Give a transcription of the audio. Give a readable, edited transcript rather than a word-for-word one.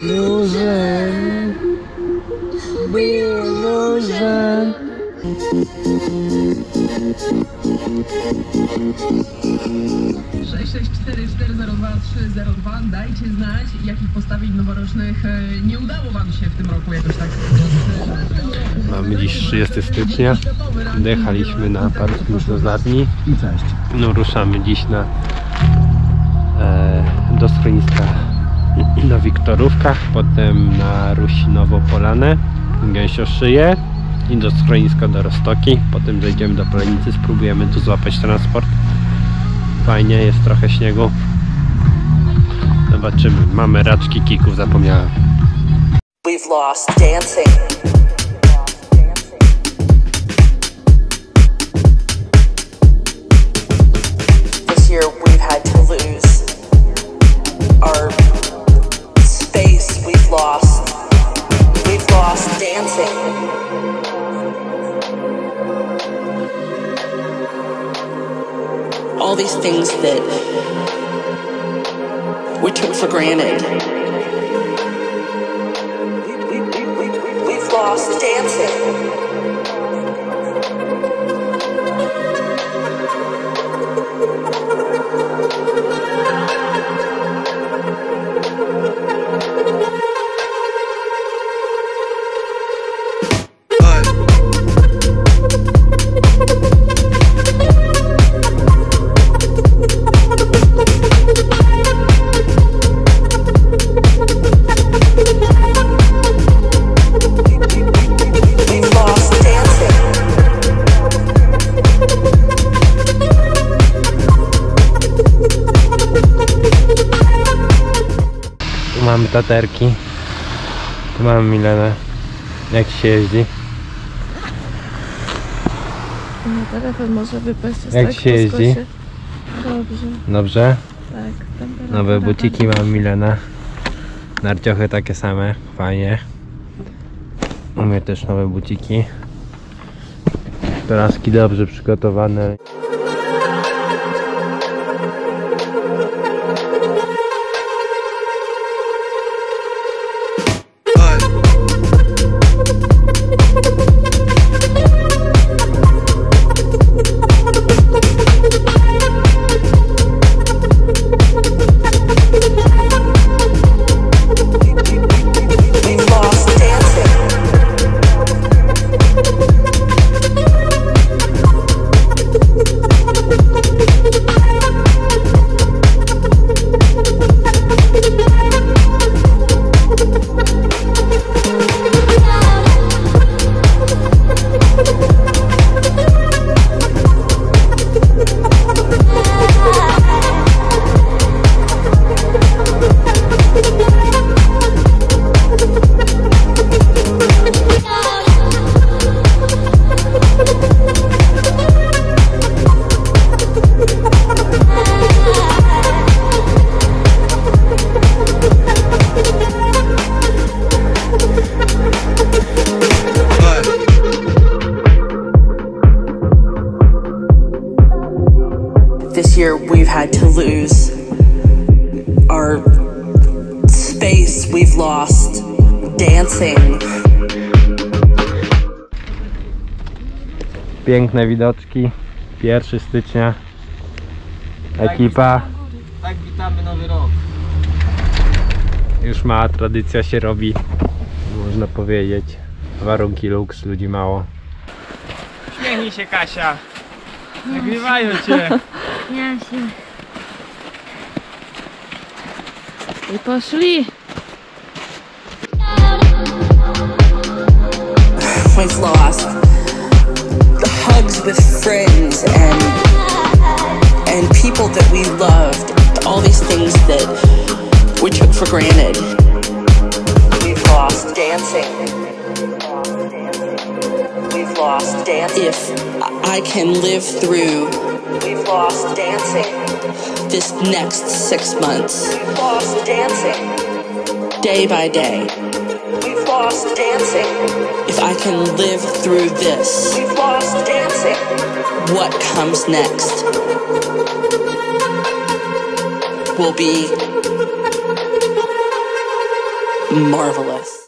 Losing, we're losing. 664402302. Dajcie znać, jakich postawień noworocznych nie udało wam się w tym roku jakoś tak. Mamy dziś 30 stycznia. Dojechaliśmy na park już do Zadni. No, ruszamy dziś do schroniska na Wiktorówkach, potem na Rusinowo-Polanę, Gęsioszyję i do schroniska do Roztoki. Potem zejdziemy do Polenicy, spróbujemy tu złapać transport. Fajnie, jest trochę śniegu. Zobaczymy. Mamy raczki kików, zapomniałem. We've lost dancing. This year we've had to lose our space. We've lost dancing. All these things that we took for granted. We've lost dancing. Mamy taterki. Tu mamy Milenę. Jak się jeździ? No, telefon może wypaść. Jak się jeździ? Dobrze. Dobrze? Tak, Nowe buciki mam Milenę. Narciochy takie same. Fajnie. U mnie też nowe buciki. Toraski dobrze przygotowane. This year we've had to lose our space. We've lost dancing. Piękne widoczki. 1 stycznia. Ekipa. Tak witamy nowy rok. Już mała tradycja się robi. Można powiedzieć. Warunki luks, ludzi mało. Śmiechnij się, Kasia. Nagrywają cię. Jasi. I poszli. We've lost the hugs with friends and people that we loved. All these things that we took for granted. We've lost dancing. We've lost dancing. If I can live through, we've lost dancing. This next 6 months, we've lost dancing. Day by day, we've lost dancing. If I can live through this, we've lost dancing. What comes next will be marvelous.